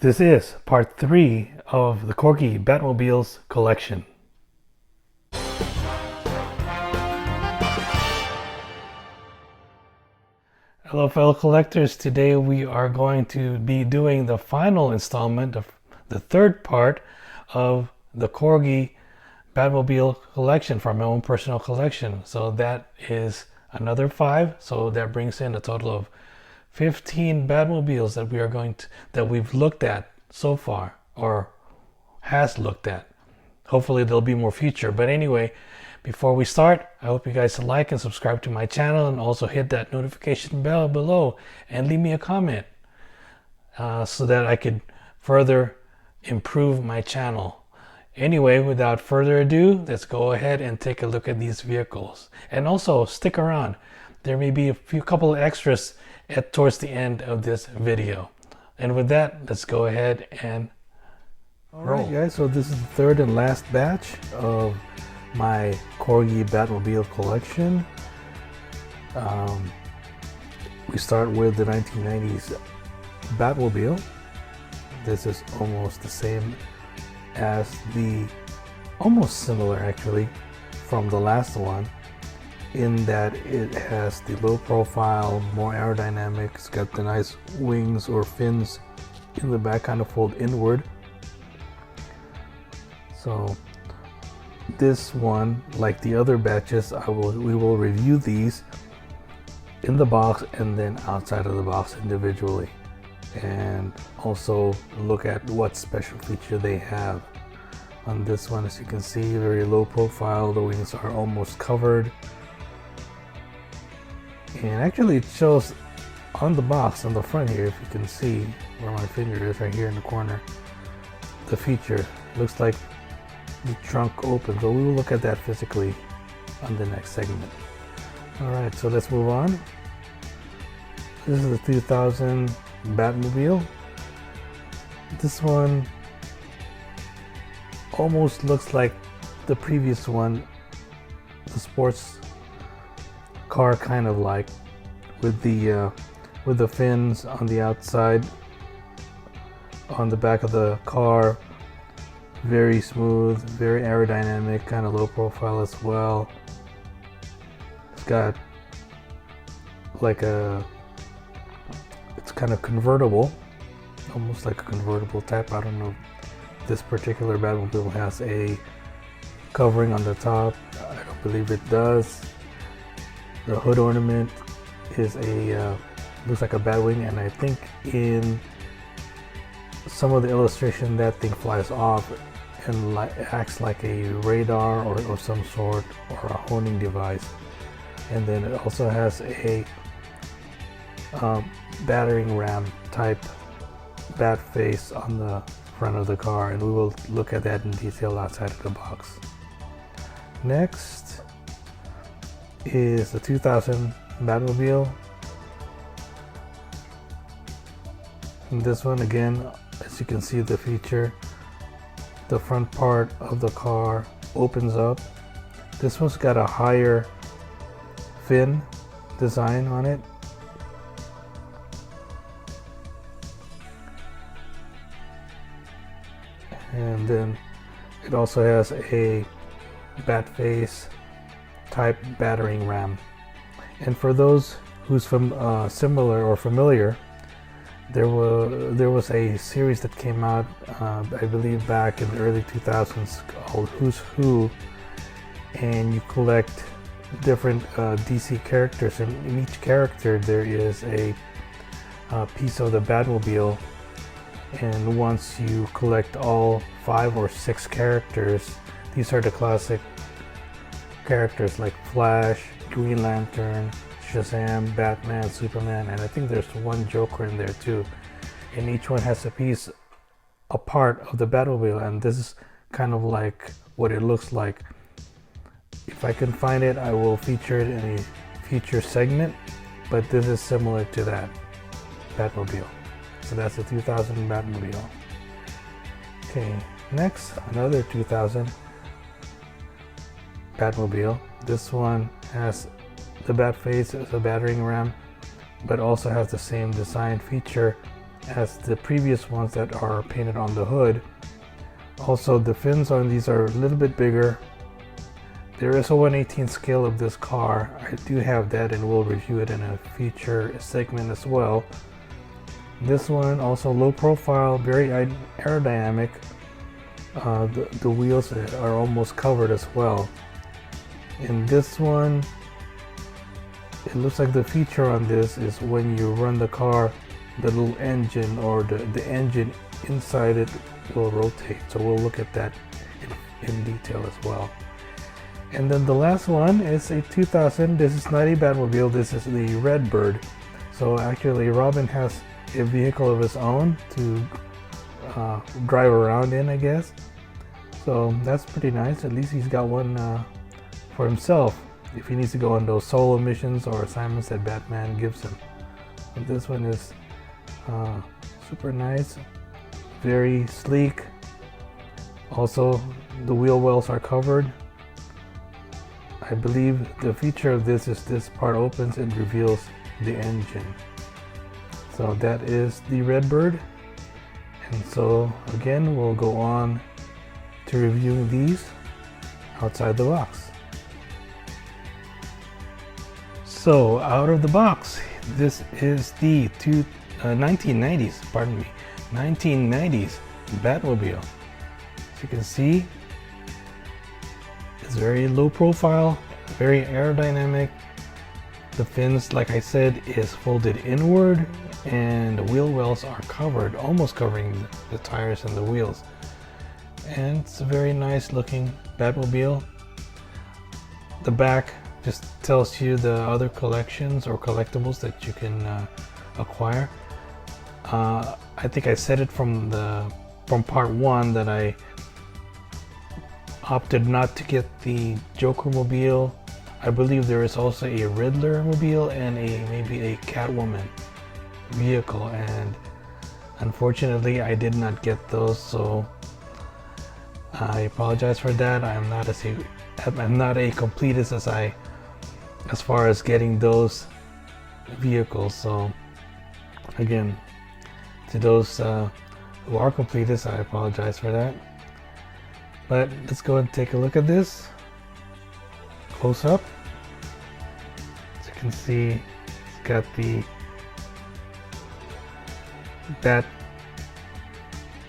This is part 3 of the Corgi Batmobiles collection. Hello fellow collectors, today we are going to be doing the final installment of the third part of the Corgi Batmobile collection from my own personal collection. So that is another 5, so that brings in a total of 15 Batmobiles that we've looked at so far, or has looked at. Hopefully there'll be more future, but anyway, before we start, I hope you guys like and subscribe to my channel, and also hit that notification bell below and leave me a comment so that I could further improve my channel. Anyway, without further ado, let's go ahead and take a look at these vehicles. And also stick around, there may be a couple of extras towards the end of this video. And with that, let's go ahead and roll. Alright guys, so this is the third and last batch of my Corgi Batmobile collection. We start with the 1990s Batmobile. This is almost the same as almost similar actually from the last one, in that it has the low profile, more aerodynamics, got the nice wings or fins in the back, kind of fold inward. So this one, like the other batches, we will review these in the box and then outside of the box individually, and also look at what special feature they have. On this one, as you can see, very low profile, the wings are almost covered. And actually it shows on the box on the front here, if you can see where my finger is, right here in the corner, the feature looks like the trunk opens. So we will look at that physically on the next segment. Alright, so let's move on. This is the 2000 Batmobile. This one almost looks like the previous one, the sports car, kind of like, with the fins on the outside, on the back of the car. Very smooth, very aerodynamic, kind of low profile as well. It's got like it's kind of convertible, almost like a convertible type. I don't know if this particular Batmobile has a covering on the top. I don't believe it does. The hood ornament is looks like a Batwing, and I think in some of the illustration that thing flies off and acts like a radar or some sort, or a honing device. And then it also has a battering ram type bat face on the front of the car, and we will look at that in detail outside of the box. Next is the 2000 Batmobile. And this one, again, as you can see, the feature, the front part of the car opens up. This one's got a higher fin design on it. And then it also has a bat face type battering ram. And for those who's similar or familiar, there was a series that came out, I believe back in the early 2000s, called Who's Who, and you collect different DC characters, and in each character there is a piece of the Batmobile. And once you collect all 5 or 6 characters, these are the classic characters like Flash, Green Lantern, Shazam, Batman, Superman, and I think there's one Joker in there too. And each one has a part of the Batmobile, and this is kind of like what it looks like. If I can find it, I will feature it in a future segment, but this is similar to that Batmobile. So that's the 2000 Batmobile. Okay, next, another 2000 Batmobile. This one has the bat face as a battering ram, but also has the same design feature as the previous ones that are painted on the hood. Also, the fins on these are a little bit bigger. There is a 1/18 scale of this car. I do have that, and we'll review it in a future segment as well. This one also low profile, very aerodynamic. The wheels are almost covered as well. In this one, it looks like the feature on this is when you run the car, the little engine or the engine inside it will rotate. So we'll look at that in detail as well. And then the last one is a 2000. This is not a Batmobile, this is the Redbird. So actually Robin has a vehicle of his own to drive around in, I guess. So that's pretty nice. At least he's got one for himself if he needs to go on those solo missions or assignments that Batman gives him. But this one is super nice, very sleek. Also, the wheel wells are covered. I believe the feature of this is this part opens and reveals the engine. So that is the Redbird. And so again, we'll go on to reviewing these outside the box. So out of the box, this is the 1990s, 1990s Batmobile. As you can see, it's very low profile, very aerodynamic. The fins, like I said, is folded inward, and the wheel wells are covered, almost covering the tires and the wheels. And it's a very nice looking Batmobile. The back just tells you the other collections or collectibles that you can acquire. I think I said it from part one that I opted not to get the Joker mobile. I believe there is also a Riddler mobile and maybe a Catwoman vehicle, and unfortunately I did not get those, so I apologize for that. I'm not a completist as far as getting those vehicles. So again, to those who are completists, I apologize for that. But let's go and take a look at this close up. As you can see, it's got the bat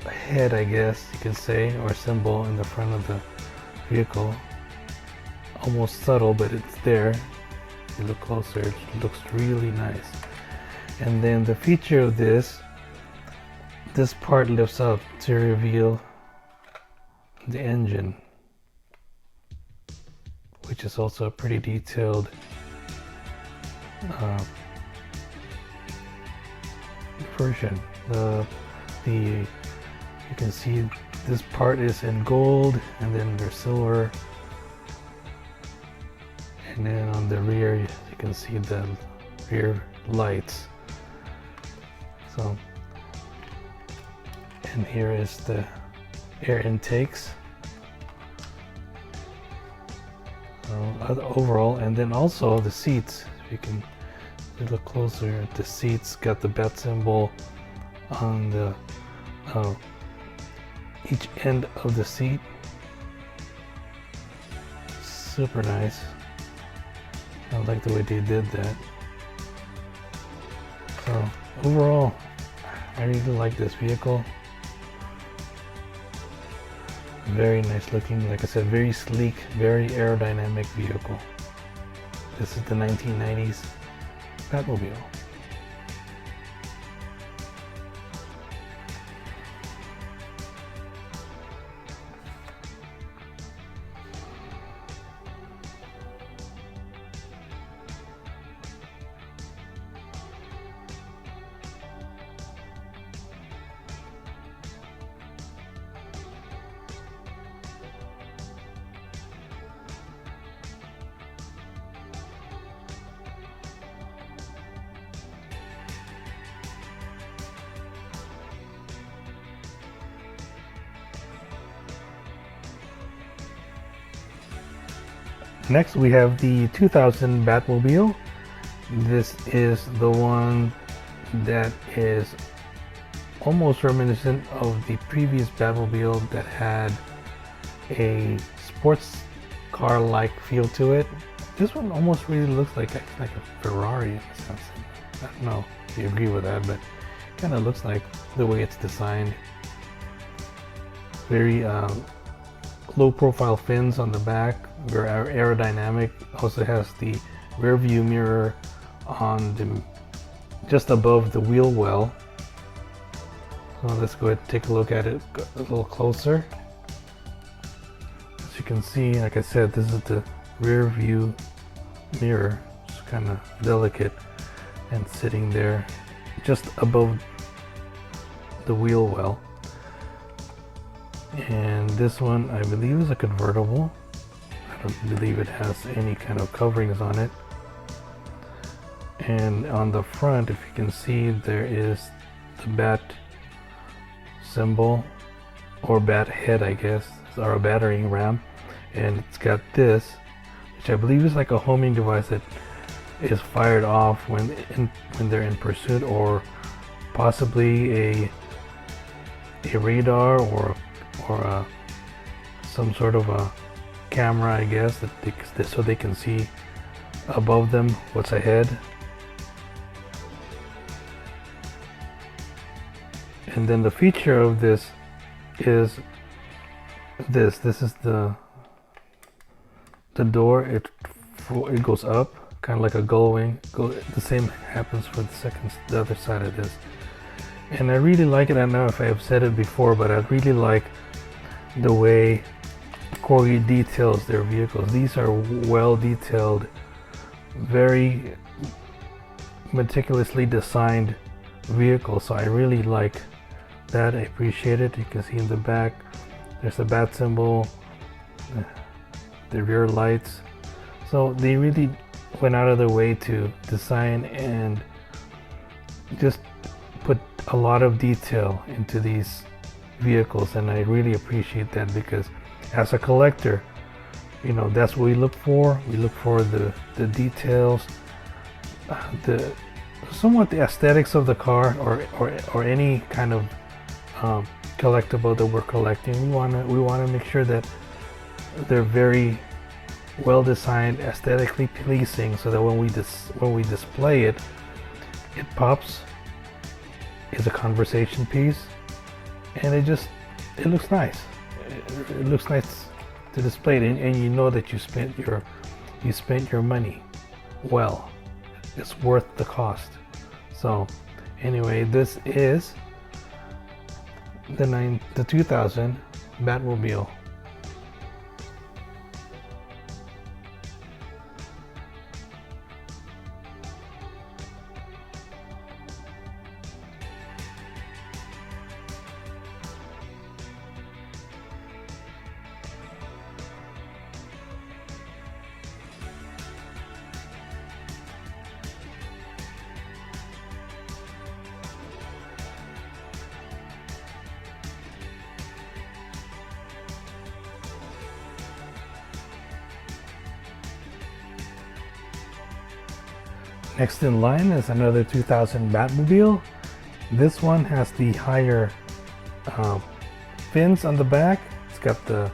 head, I guess you can say, or symbol in the front of the vehicle. Almost subtle, but it's there. If you look closer, it looks really nice. And then the feature of this part lifts up to reveal the engine, which is also a pretty detailed version. You can see this part is in gold, and then there's silver, and then on the rear you can see the rear lights. So, and here is the air intakes. Overall, and then also the seats. If you can look closer, the seats got the bat symbol on the each end of the seat. Super nice. I like the way they did that. So overall, I really like this vehicle. Very nice looking, like I said, very sleek, very aerodynamic vehicle. This is the 1990s Batmobile. Next we have the 2000 Batmobile. This is the one that is almost reminiscent of the previous Batmobile that had a sports car like feel to it. This one almost really looks like a Ferrari in a sense. I don't know if you agree with that, but it kind of looks like the way it's designed. Very low profile fins on the back, very aerodynamic. Also has the rear view mirror on the just above the wheel well. So let's go ahead and take a look at it a little closer. As you can see, like I said, this is the rear view mirror. It's kind of delicate and sitting there just above the wheel well. And this one, I believe, is a convertible. I don't believe it has any kind of coverings on it. And on the front, if you can see, there is the bat symbol, or bat head, I guess, or a battering ram. And it's got this, which I believe is like a homing device that is fired off when they're in pursuit, or possibly a radar or some sort of a camera, I guess, so they can see above them what's ahead. And then the feature of this is this is the door. It goes up, kind of like a gull wing. The same happens for the other side of this. And I really like it. I don't know if I have said it before, but I really like the way Corgi details their vehicles. These are well detailed, very meticulously designed vehicles. So I really like that. I appreciate it. You can see in the back there's the bat symbol, the rear lights. So they really went out of their way to design and just put a lot of detail into these vehicles, and I really appreciate that, because as a collector, you know, that's what we look for. We look for the details, somewhat the aesthetics of the car, or any kind of collectible that we're collecting. We want to make sure that they're very well designed, aesthetically pleasing, so that when we display it, it pops, is a conversation piece, and it looks nice. It looks nice to display it, and you know that you spent your money well. It's worth the cost. So anyway, this is the 2000 Batmobile. Next in line is another 2000 Batmobile. This one has the higher fins on the back. It's got the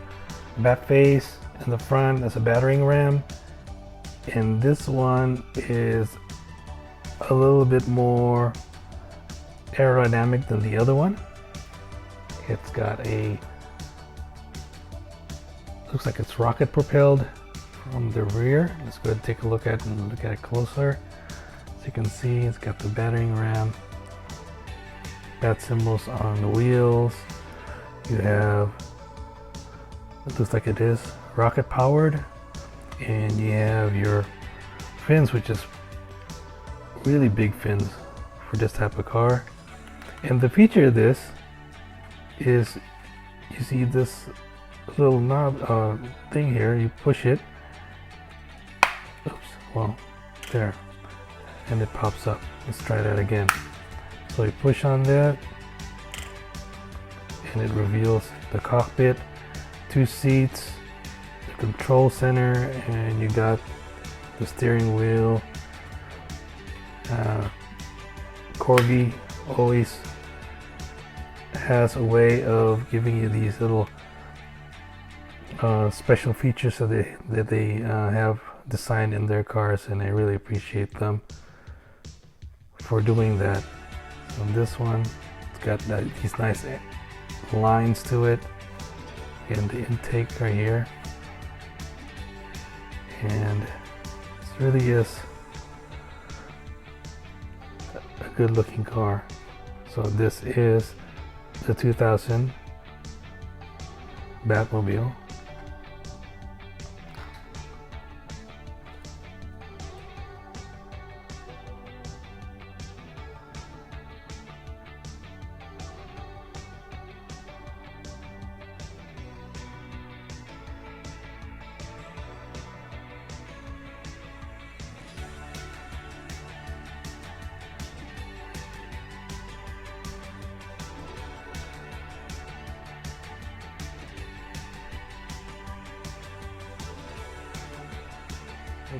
bat face in the front as a battering ram. And this one is a little bit more aerodynamic than the other one. It's got looks like it's rocket propelled from the rear. Let's go ahead and take a look at it closer. As you can see, it's got the battering ram, bat symbols on the wheels. You have, it looks like it is rocket powered, and you have your fins, which is really big fins for this type of car. And the feature of this is, you see this little knob thing here. You push it. Oops. Well, there. And it pops up. Let's try that again. So you push on that, and it reveals the cockpit, 2 seats, the control center, and you got the steering wheel. Corgi always has a way of giving you these little special features that they have designed in their cars, and I really appreciate them for doing that. So this one, it's got these nice lines to it, and the intake right here, and this really is a good looking car. So this is the 2000 Batmobile.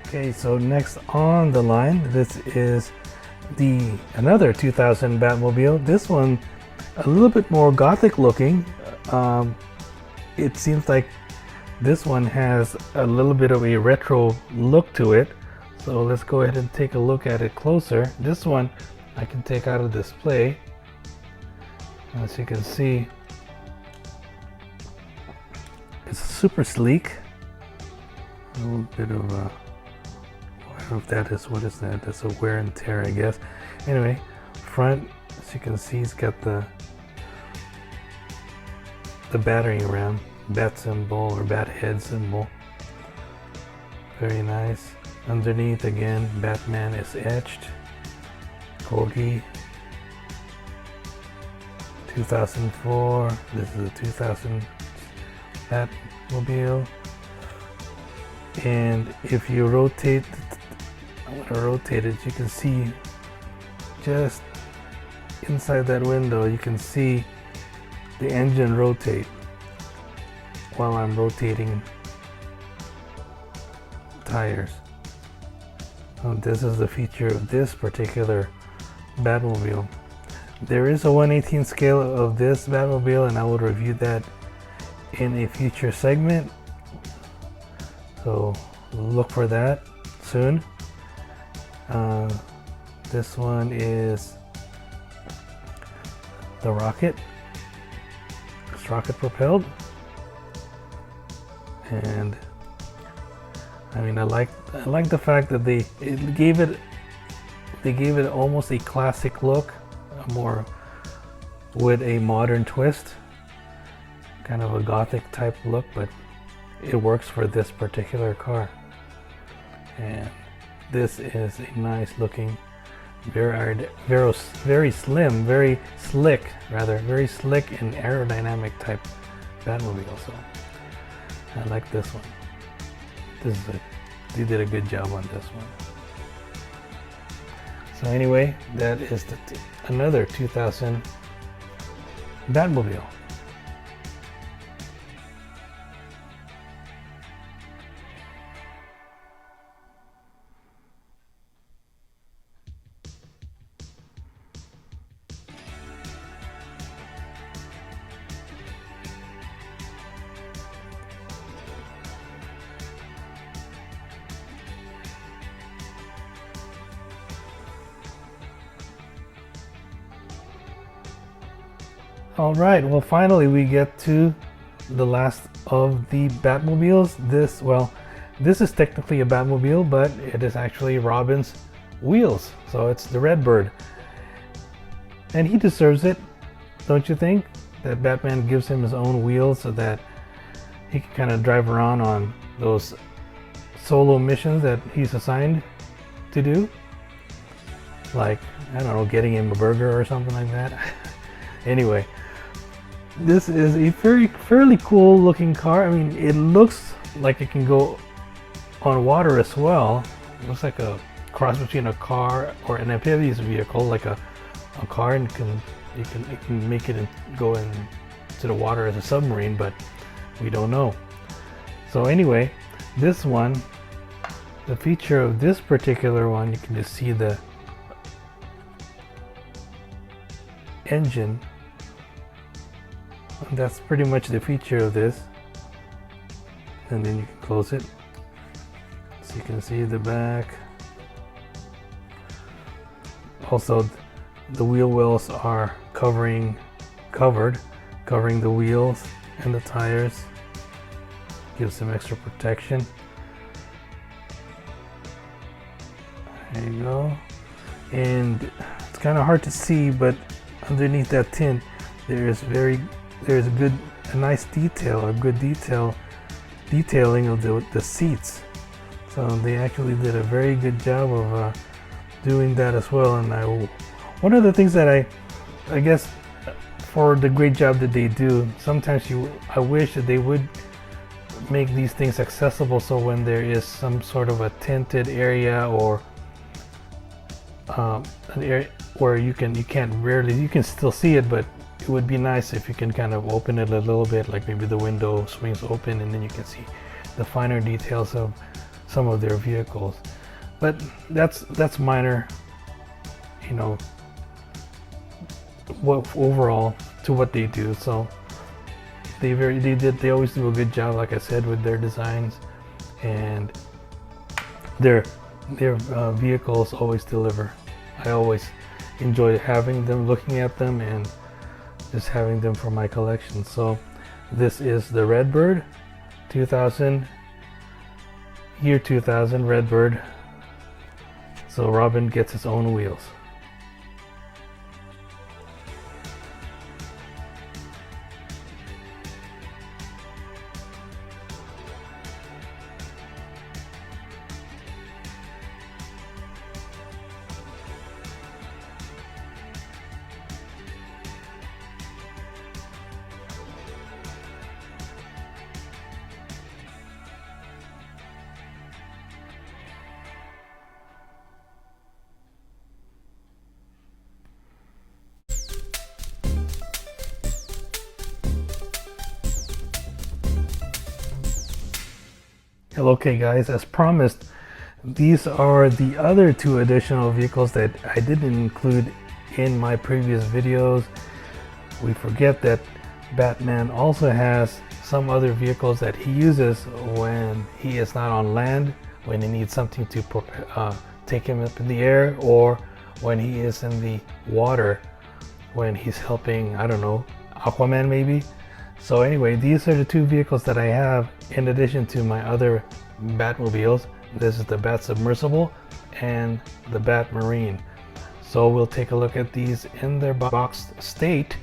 Okay, so next on the line, this is another 2000 Batmobile. This one a little bit more Gothic looking. It seems like this one has a little bit of a retro look to it. So let's go ahead and take a look at it closer. This one I can take out of display. As you can see, it's super sleek. A little bit of I don't know if that is, what is that? That's a wear and tear, I guess. Anyway, front, as you can see, it's got the battering ram, bat symbol or bat head symbol. Very nice. Underneath, again, Batman is etched. Corgi. 2004. This is a 2000 Batmobile. And if you rotate, I'm going to rotate it, you can see just inside that window, you can see the engine rotate while I'm rotating tires. So this is the feature of this particular Batmobile. There is a 1/18 scale of this Batmobile, and I will review that in a future segment. So look for that soon. This one is the rocket. It's rocket propelled, and I mean I like the fact that they gave it almost a classic look, more with a modern twist, kind of a Gothic type look, but it works for this particular car. And this is a nice looking, very slim, very slick and aerodynamic type Batmobile. So I like this one. They did a good job on this one. So anyway, that is another 2000 Batmobile. All right, well, finally we get to the last of the Batmobiles. This is technically a Batmobile, but it is actually Robin's wheels. So it's the Redbird. And he deserves it, don't you think? That Batman gives him his own wheels so that he can kind of drive around on those solo missions that he's assigned to do. Like, I don't know, getting him a burger or something like that. Anyway, this is a fairly cool looking car. I mean, it looks like it can go on water as well. It looks like a cross between a car or an amphibious vehicle, like a car, and you can make it go into the water as a submarine, but we don't know. So anyway, this one, the feature of this particular one, you can just see the And that's pretty much the feature of this. And then you can close it so you can see the back. Also, the wheel wells are covering the wheels and the tires. Gives some extra protection. There you go. And it's kind of hard to see, but underneath that tint, there's a nice detail, a good detailing of the seats. So they actually did a very good job of doing that as well. And one of the things that I guess for the great job that they do, sometimes I wish that they would make these things accessible, so when there is some sort of a tinted area or an area where you can still see it, but it would be nice if you can kind of open it a little bit, like maybe the window swings open and then you can see the finer details of some of their vehicles. But that's minor, you know, what overall to what they do. So they always do a good job, like I said, with their designs, and their vehicles always deliver. I always enjoy having them, looking at them, and just having them for my collection. So this is the Redbird 2000 Redbird. So Robin gets his own wheels. Okay guys, as promised, these are the other two additional vehicles that I didn't include in my previous videos. We forget that Batman also has some other vehicles that he uses when he is not on land, when he needs something to take him up in the air, or when he is in the water, when he's helping, I don't know, Aquaman maybe. So anyway, these are the two vehicles that I have in addition to my other Batmobiles. This is the Bat-Submersible and the Bat-Marine. So we'll take a look at these in their boxed state,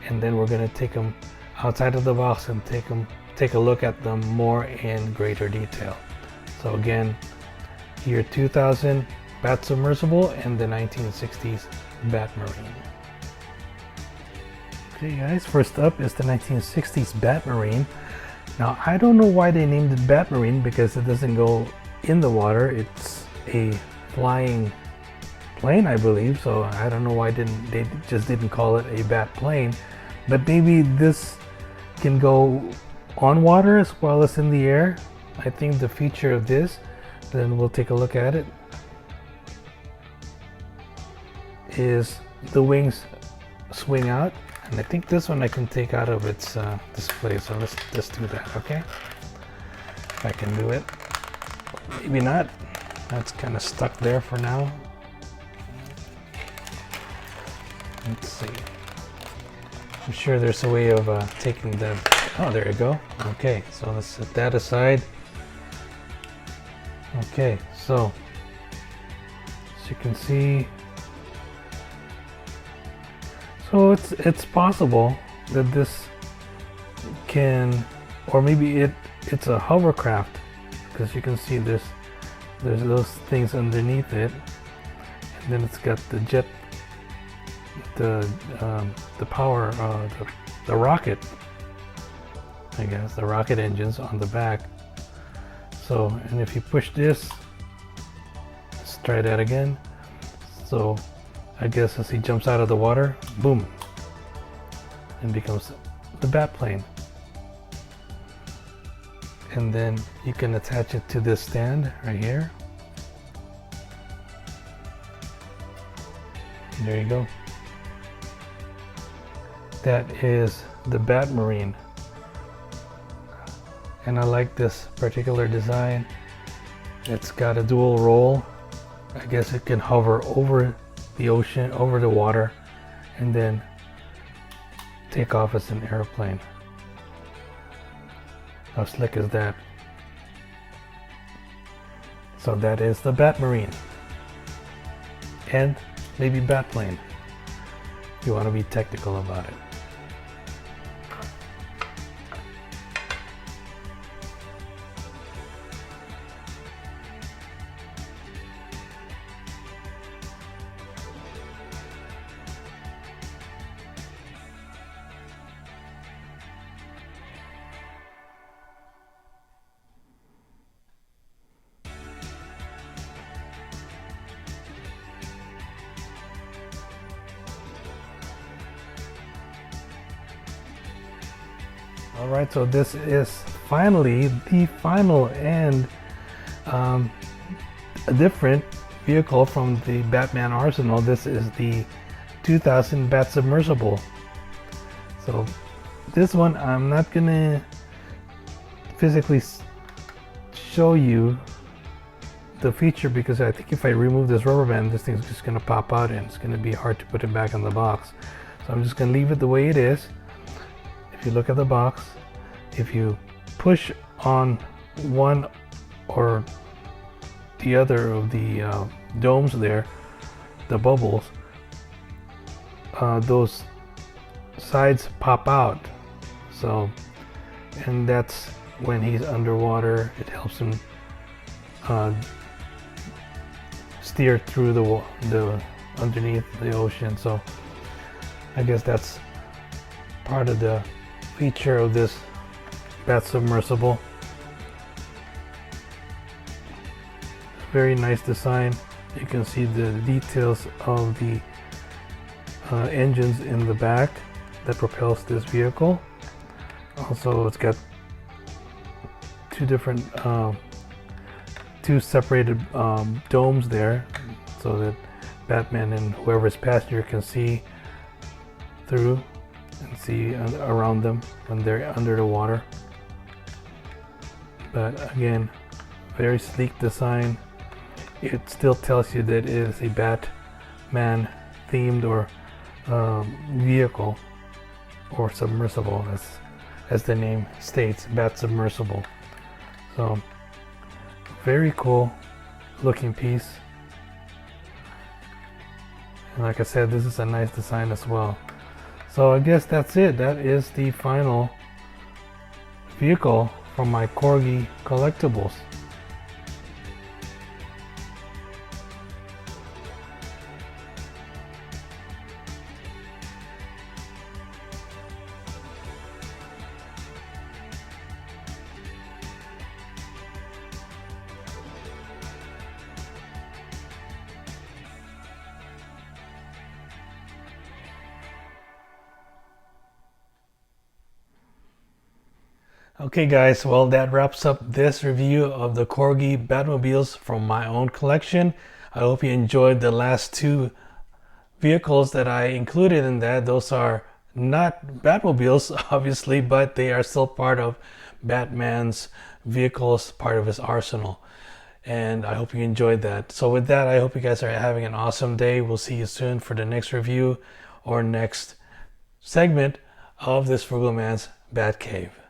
and then we're going to take them outside of the box and take a look at them more in greater detail. So again, year 2000 Bat-Submersible and the 1960s Bat-Marine. Okay guys, first up is the 1960s Bat-Marine. Now I don't know why they named it Bat-Marine, because it doesn't go in the water. It's a flying plane, I believe, so I don't know why they just didn't call it a bat plane. But maybe this can go on water as well as in the air. I think the feature of this, then we'll take a look at it, is the wings swing out. And I think this one I can take out of its display, so let's just do that, okay? If I can do it. Maybe not. That's kind of stuck there for now. Let's see. I'm sure there's a way of taking them. Oh, there you go. Okay, so let's set that aside. Okay, so as you can see, so it's possible that this can, or maybe it's a hovercraft, because you can see there's those things underneath it, and then it's got the jet, the power, the rocket, I guess, the rocket engines on the back. So, and if you push this, let's try that again. So I guess as he jumps out of the water, boom, and becomes the bat plane. And then you can attach it to this stand right here. There you go. That is the Batmarine. And I like this particular design. It's got a dual role. I guess it can hover over the ocean, over the water, and then take off as an airplane. How slick is that? So that is the Batmarine. And maybe Batplane, if you want to be technical about it. Alright, so this is finally the final and a different vehicle from the Batman arsenal. This is the 2000 Bat-Submersible. So this one I'm not gonna physically show you the feature, because I think if I remove this rubber band, this thing's just gonna pop out and it's gonna be hard to put it back in the box. So I'm just gonna leave it the way it is. If you look at the box, if you push on one or the other of the domes there, the bubbles, those sides pop out. So, and that's when he's underwater. It helps him steer through the underneath the ocean. So I guess that's part of the feature of this Bat-Submersible. Very nice design. You can see the details of the engines in the back that propels this vehicle. Also, it's got two separated domes there, so that Batman and whoever's passenger can see through and see around them when they're under the water. But again, very sleek design. It still tells you that it is a Batman themed or vehicle or submersible, as the name states, Bat-Submersible. So very cool looking piece. And like I said, this is a nice design as well. So I guess that's it. That is the final vehicle from my Corgi collectibles. Okay guys, well that wraps up this review of the Corgi Batmobiles from my own collection. I hope you enjoyed the last two vehicles that I included in that. Those are not Batmobiles obviously, but they are still part of Batman's vehicles, part of his arsenal. And I hope you enjoyed that. So with that, I hope you guys are having an awesome day. We'll see you soon for the next review or next segment of this Frugal Man's Bat Cave.